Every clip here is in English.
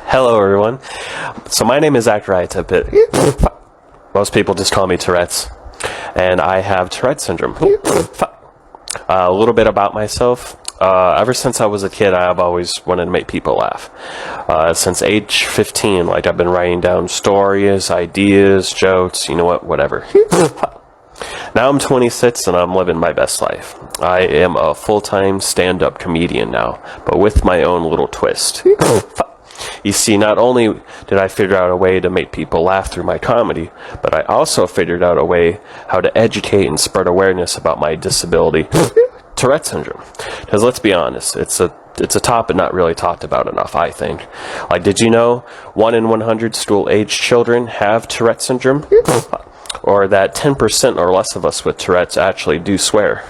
Hello, everyone. So my name is Zachariah Tippett. Most people just call me Tourette's. And I have Tourette syndrome. A little bit about myself. Ever since I was a kid, I've always wanted to make people laugh. Since age 15, I've been writing down stories, ideas, jokes, whatever. Now I'm 26 and I'm living my best life. I am a full-time stand-up comedian now, but with my own little twist. You see, not only did I figure out a way to make people laugh through my comedy, but I also figured out a way how to educate and spread awareness about my disability, Tourette syndrome. Because let's be honest, it's a topic not really talked about enough, I think. Did you know 1 in 100 school-aged children have Tourette syndrome? Or that 10% or less of us with Tourette's actually do swear.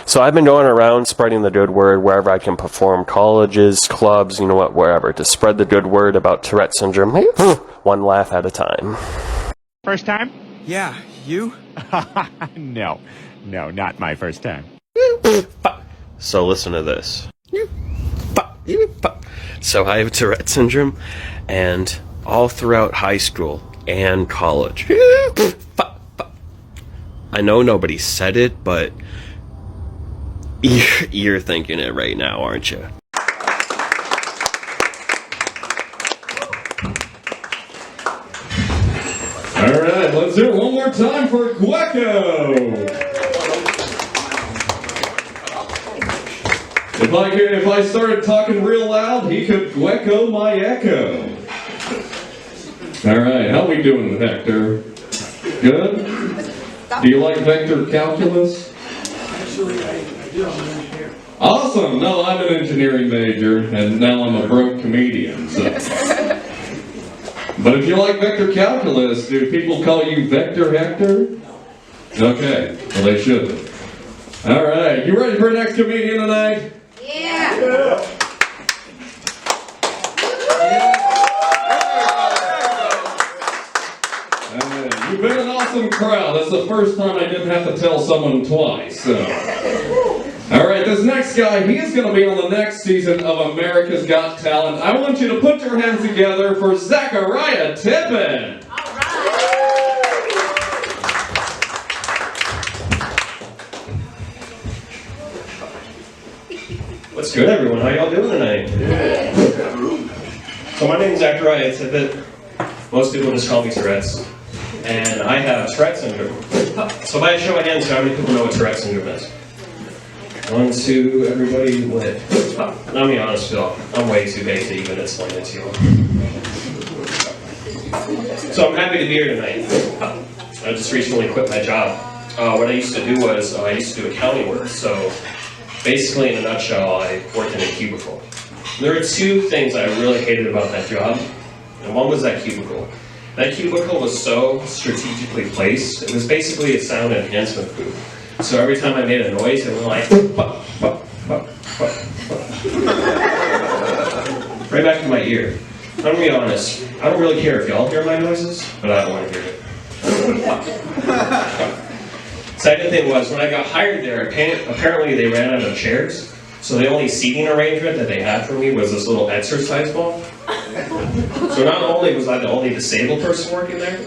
So I've been going around spreading the good word wherever I can perform, colleges, clubs, wherever, to spread the good word about Tourette syndrome, one laugh at a time. First time? Yeah, you? No, not my first time. So listen to this. So I have Tourette syndrome, and all throughout high school and college. I know nobody said it, but you're thinking it right now, aren't you? All right, let's do it one more time for Gueco. If I started talking real loud, he could Gueco my echo. All right, how we doing, Hector? Good? Do you like vector calculus? Actually, I do. I'm an engineer. Awesome! No, I'm an engineering major, and now I'm a broke comedian, so. But if you like vector calculus, do people call you Vector Hector? Okay, well they shouldn't. All right, you ready for our next comedian tonight? Yeah! You've been an awesome crowd. That's the first time I didn't have to tell someone twice. So. All right, this next guy, he is going to be on the next season of America's Got Talent. I want you to put your hands together for Zachariah Tippett. All right. What's good, everyone? How y'all doing tonight? So my name is Zachariah Tippett. Most people just call me Tourette's. And I have Tourette syndrome. So by a show of hands, how many people know what Tourette syndrome is? 1, 2, everybody lit. Let me be honest, Phil. I'm way too big to even explain it to you. So I'm happy to be here tonight. I just recently quit my job. What I used to do was, I used to do accounting work. So basically, in a nutshell, I worked in a cubicle. There were 2 things I really hated about that job. And one was that cubicle. That cubicle was so strategically placed, it was basically a sound enhancement booth. So every time I made a noise, it went like, right back to my ear. I'm gonna be honest, I don't really care if y'all hear my noises, but I don't want to hear it. Second thing was, when I got hired there, apparently they ran out of chairs, so the only seating arrangement that they had for me was this little exercise ball. So not only was I the only disabled person working there,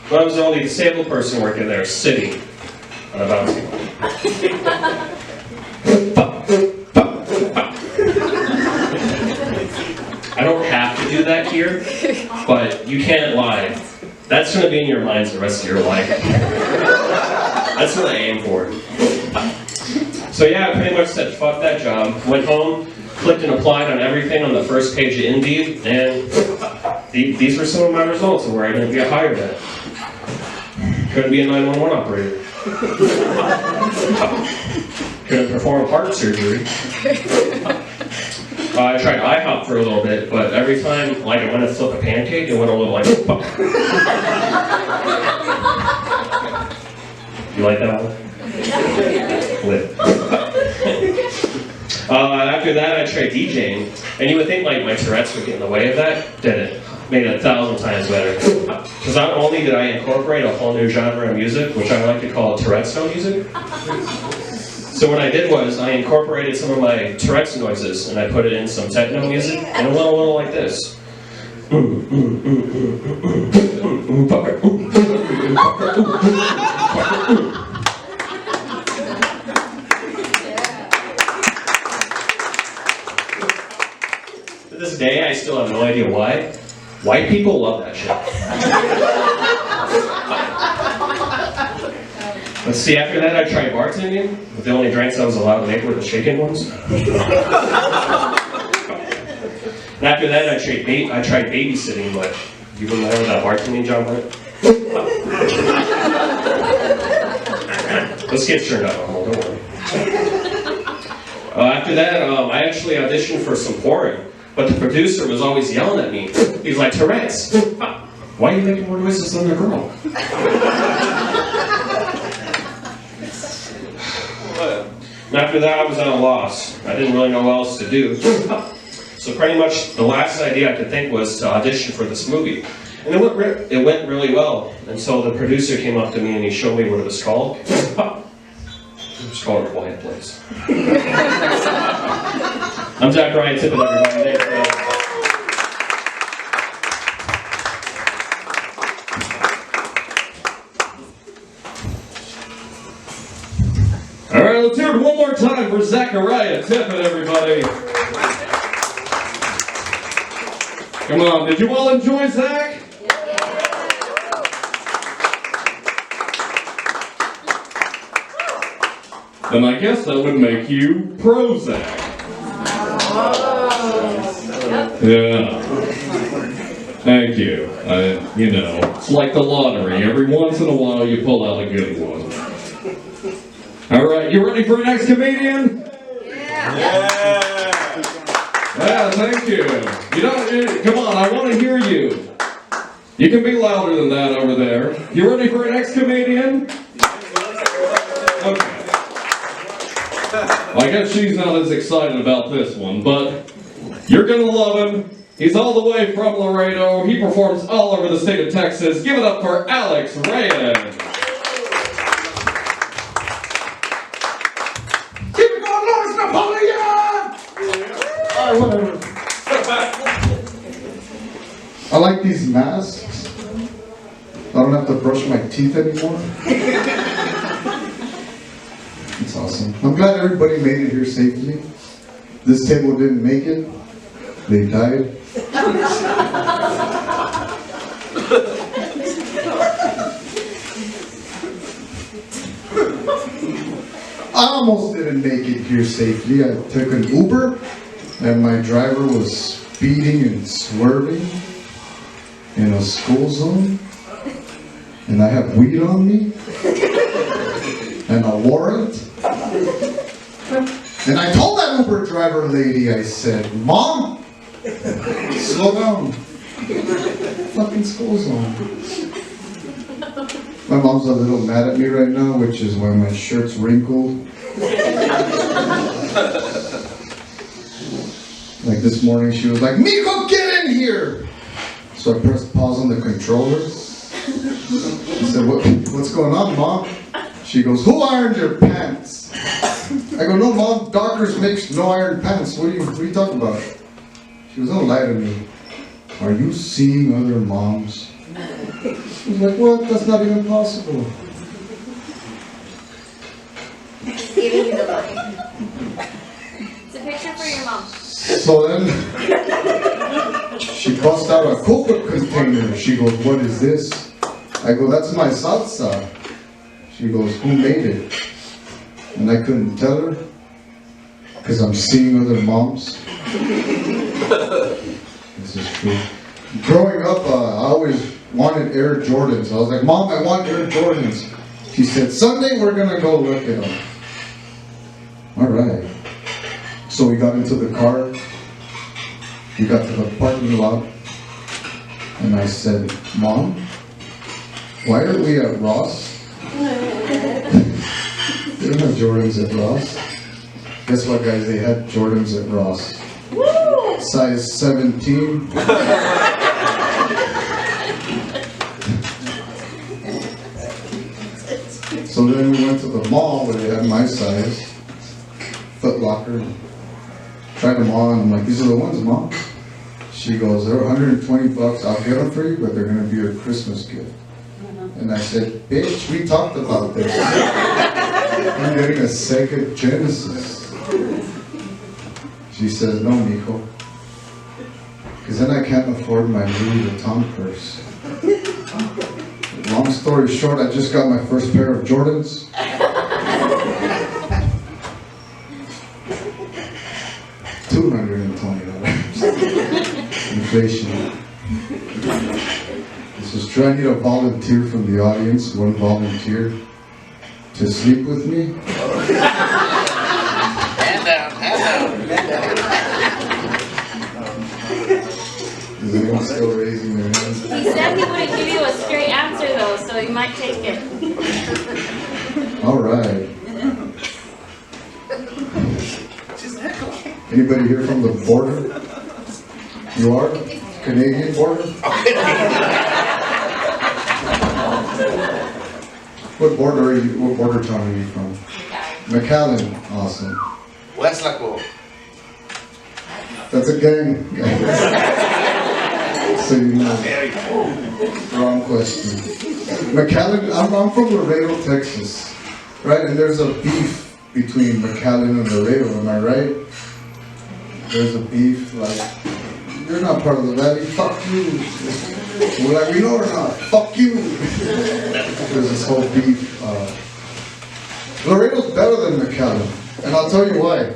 but I was the only disabled person working there sitting on a bouncing ball. I don't have to do that here, but you can't lie. That's going to be in your minds the rest of your life. That's what I aim for. So yeah, I pretty much said fuck that job, went home, clicked and applied on everything on the first page of Indeed, and these were some of my results of where I didn't get hired at. Couldn't be a 911 operator. Couldn't perform heart surgery. I tried IHOP for a little bit, but every time I went to flip a pancake, it went a little like... You like that one? Lit. After that, I tried DJing, and you would think my Tourette's would get in the way of that. Didn't. Made it 1,000 times better. Because not only did I incorporate a whole new genre of music, which I like to call Tourette style music. So what I did was I incorporated some of my Tourette's noises and I put it in some techno music and it went a little like this. To this day, I still have no idea why. White people love that shit. Let's see, after that I tried bartending, but the only drinks I was allowed to make were the shaken ones. And after that I tried babysitting, but you remember that bartending job went? Let's get turned up, don't worry. After that, I actually auditioned for some porn, but the producer was always yelling at me. He's like, Tourette's, why are you making more noises than the girl? And after that, I was at a loss. I didn't really know what else to do. So pretty much the last idea I could think was to audition for this movie. And it went really well. And so the producer came up to me and he showed me what it was called. It was called A Quiet Place. I'm Zach Ryan Tippett, everybody. All right, let's hear it one more time for Zachariah Tippett, everybody. Come on, did you all enjoy Zach? Then I guess that would make you pro Zach. Yeah. Thank you. You know, it's like the lottery. Every once in a while you pull out a good one. All right, you ready for our next comedian? Yeah, thank you. Come on, I want to hear you. You can be louder than that over there. You ready for our next comedian? Okay. Well, I guess she's not as excited about this one, but you're gonna love him. He's all the way from Laredo. He performs all over the state of Texas. Give it up for Alex Reyes. Whatever. I like these masks. I don't have to brush my teeth anymore. It's awesome. I'm glad everybody made it here safely. This table didn't make it. They died. I almost didn't make it here safely. I took an Uber. And my driver was speeding and swerving in a school zone. And I have weed on me. And a warrant. And I told that Uber driver lady, I said, Mom, slow down. Fucking school zone. My mom's a little mad at me right now, which is why my shirt's wrinkled. Like this morning, she was like, Miko, get in here! So I pressed pause on the controller. I said, what's going on, Mom? She goes, who ironed your pants? I go, no, Mom, Dockers makes no iron pants. What are you talking about? She goes, don't lie to me. Are you seeing other moms? I was like, what? That's not even possible. Giving you the money. It's a picture for your mom. So then, she busts out a Coca container. She goes, what is this? I go, that's my salsa. She goes, who made it? And I couldn't tell her, because I'm seeing other moms. This is true. Growing up, I always wanted Air Jordans. I was like, Mom, I want Air Jordans. She said, Sunday we're going to go look at them. All right. So we got into the car. We got to the parking lot. And I said, Mom, why are we at Ross? They don't have Jordans at Ross. Guess what, guys? They had Jordans at Ross. Woo! Size 17. So then we went to the mall where they had my size. Foot Locker. Tried them on. I'm like, these are the ones, Mom. She goes, they're $120. I'll get them for you, but they're going to be a Christmas gift. And I said, bitch, we talked about this. I'm getting a Sega Genesis. She says, no, Nico. Because then I can't afford my Louis Vuitton purse. Long story short, I just got my first pair of Jordans. $220. Inflation. This is true. I need a volunteer from the audience. One volunteer to sleep with me. Hand down, hand down. Is anyone still raising their hand? He said he wouldn't give you a straight answer though, so you might take it. All right. Anybody here from the border? You are? Canadian border? What border are you? What border town are you from? McAllen. Awesome. West Laco. That's a gang. So you know. Wrong question. McAllen. I'm from Laredo, Texas, right? And there's a beef between McAllen and Laredo. Am I right? There's a beef, like, you're not part of the valley, fuck you. We're like, we know we're not, fuck you. There's this whole beef. Laredo's better than McAllen, and I'll tell you why.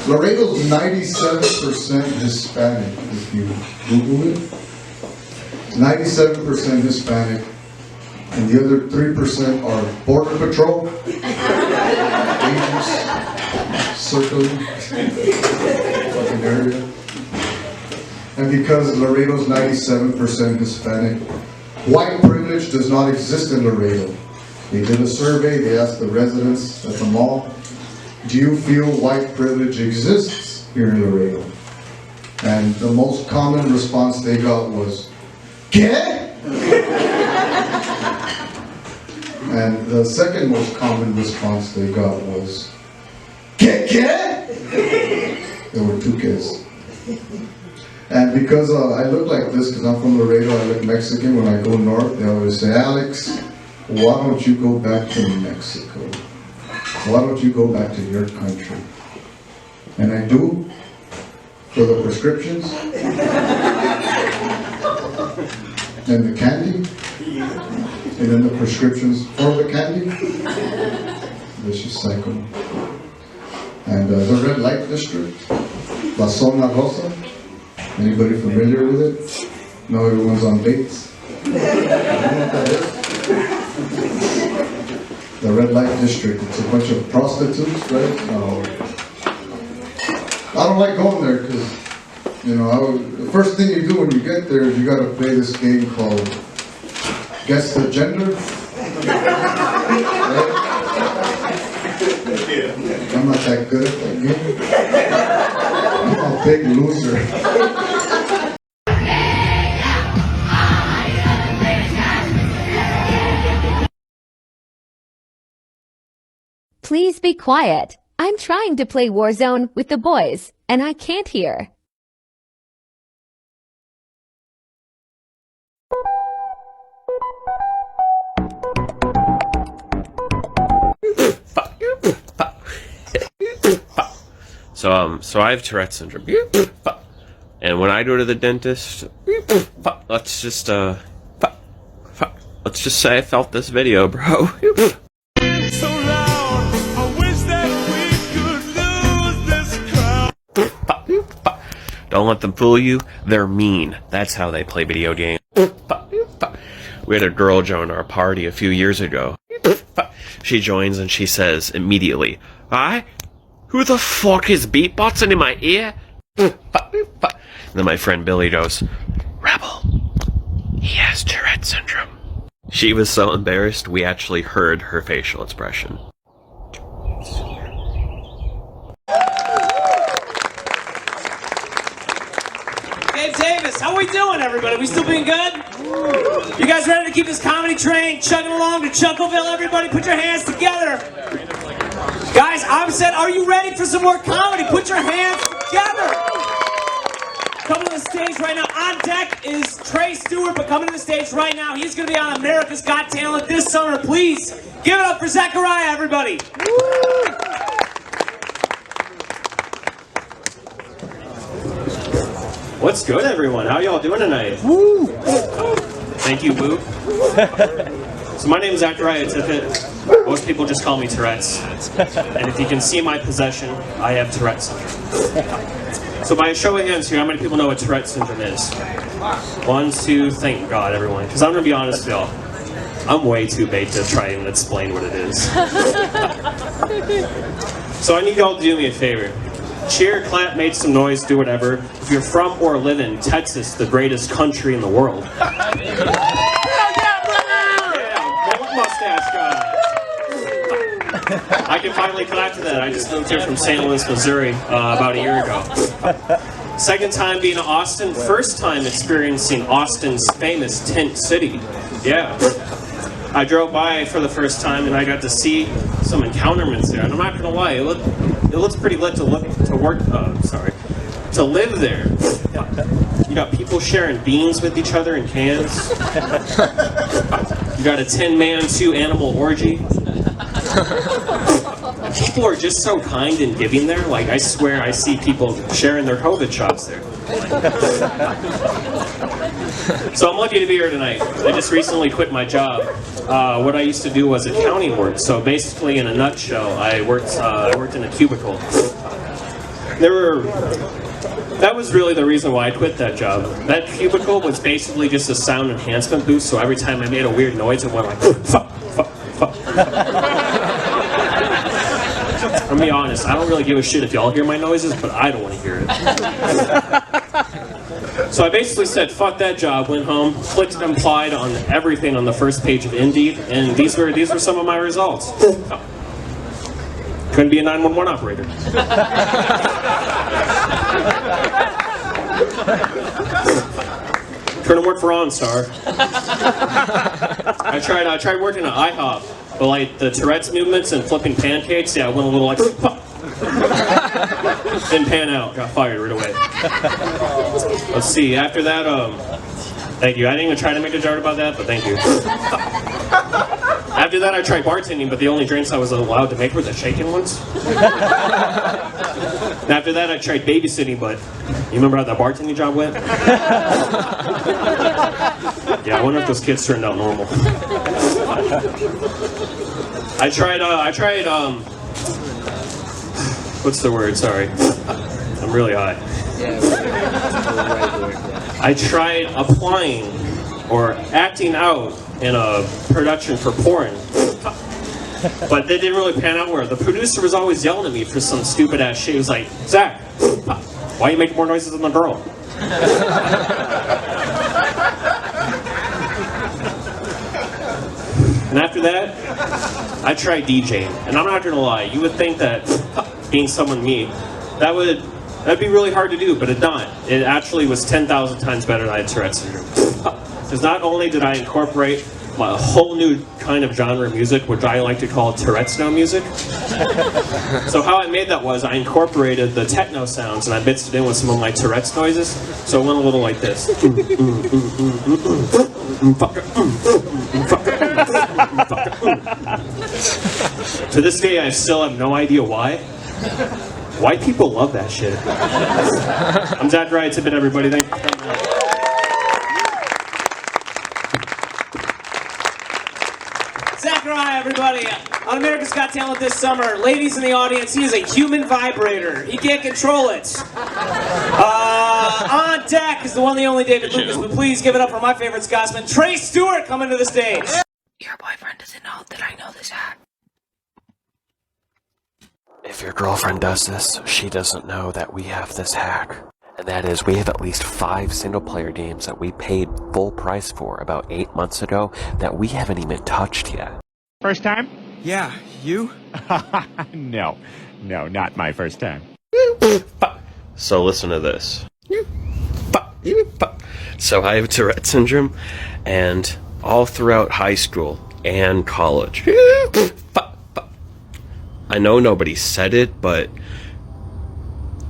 Laredo's 97% Hispanic, if you Google it. 97% Hispanic, and the other 3% are Border Patrol, agents, circling, fucking area. And because Laredo's 97% Hispanic, white privilege does not exist in Laredo. They did a survey, they asked the residents at the mall, do you feel white privilege exists here in Laredo? And the most common response they got was, ¿qué? And the second most common response they got was, ¿qué? There were two kids. And because I look like this, because I'm from Laredo, I look Mexican. When I go north, they always say, Alex, why don't you go back to Mexico? Why don't you go back to your country? And I do, for the prescriptions, and the candy, and then the prescriptions for the candy. Vicious cycle. And the red light district, La Zona Rosa. Anybody familiar with it? No, everyone's on dates. You know what that is? The red light district. It's a bunch of prostitutes, right? I don't like going there because, you know, the first thing you do when you get there is you got to play this game called Guess the Gender. Right? I'm not that good at that game. I'm a big loser. Please be quiet. I'm trying to play Warzone with the boys, and I can't hear. So I have Tourette syndrome. And when I go to the dentist, let's just say I felt this video, bro. Don't let them fool you. They're mean. That's how they play video games. We had a girl join our party a few years ago. She joins and she says immediately, "Hi? Who the fuck is beatboxing in my ear?" And then my friend Billy goes, "Rebel, he has Tourette syndrome." She was so embarrassed we actually heard her facial expression. Dave Davis, how we doing, everybody? We still being good? You guys ready to keep this comedy train chugging along to Chuckleville? Everybody put your hands together. Guys, I'm set. Are you ready for some more comedy? Put your hands together. Coming to the stage right now. On deck is Trey Stewart, but coming to the stage right now, he's going to be on America's Got Talent this summer. Please give it up for Zachariah, everybody. What's good, everyone? How y'all doing tonight? Woo! Thank you, Boo. So my name is Zachariah Tippett. Most people just call me Tourette's. And if you can see my possession, I have Tourette syndrome. So by a show of hands here, how many people know what Tourette syndrome is? 1, 2, thank God, everyone. Because I'm going to be honest with y'all. I'm way too bait to try and explain what it is. So I need y'all to do me a favor. Cheer, clap, make some noise, do whatever. If you're from or live in Texas, the greatest country in the world. Mustache guy. I can finally clap to that. I just moved here from St. Louis, Missouri about a year ago. Second time being in Austin. First time experiencing Austin's famous Tent City. Yeah. I drove by for the first time and I got to see some encounterments there. And I'm not gonna lie, it looks pretty lit to live there. You got people sharing beans with each other in cans. You got a 10-man, 2-animal orgy. People are just so kind and giving there. Like, I swear I see people sharing their COVID shots there. So I'm lucky to be here tonight. I just recently quit my job. What I used to do was accounting work. So basically, in a nutshell, I worked in a cubicle. That was really the reason why I quit that job. That cubicle was basically just a sound enhancement booth, so every time I made a weird noise, it went like, fuck, fuck, fuck. I'm gonna be honest, I don't really give a shit if y'all hear my noises, but I don't want to hear it. So I basically said, fuck that job, went home, clicked and applied on everything on the first page of Indeed, and these were some of my results. Couldn't be a 911 operator. Couldn't work for OnStar. I tried working at IHOP, but like the Tourette's movements and flipping pancakes, yeah, I went a little like didn't pan out, got fired right away. Let's see, after that, thank you. I didn't even try to make a joke about that, but thank you. After that, I tried bartending, but the only drinks I was allowed to make were the shaken ones. And after that, I tried babysitting, but you remember how that bartending job went? Yeah, I wonder if those kids turned out normal. I tried, what's the word? Sorry. I'm really high. I tried applying or acting out in a production for porn. But they didn't really pan out where the producer was always yelling at me for some stupid ass shit. He was like, Zach, why are you making more noises than the girl? And after that, I tried DJing. And I'm not gonna lie, you would think that being someone me, that'd be really hard to do, but it's not. It actually was 10,000 times better than I had Tourette syndrome. Because not only did I incorporate a whole new kind of genre of music, which I like to call Tourette's music. So how I made that was I incorporated the techno sounds and I mixed it in with some of my Tourette's noises. So it went a little like this. To this day, I still have no idea why. White people love that shit. I'm Zachariah Tippett, everybody. Thank you. Zachariah, everybody, on America's Got Talent this summer. Ladies in the audience, he is a human vibrator. He can't control it. On deck is the one, the only David Lucas, but please give it up for my favorite Scotsman, Trey Stewart, coming to the stage. Your boyfriend doesn't know that I know this hack. If your girlfriend does this, she doesn't know that we have this hack. And that is, we have at least 5 single-player games that we paid full price for about 8 months ago that we haven't even touched yet. First time? Yeah, you? No, not my first time. So listen to this. So I have Tourette syndrome, and all throughout high school and college, I know nobody said it, but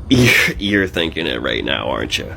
you're thinking it right now, aren't you?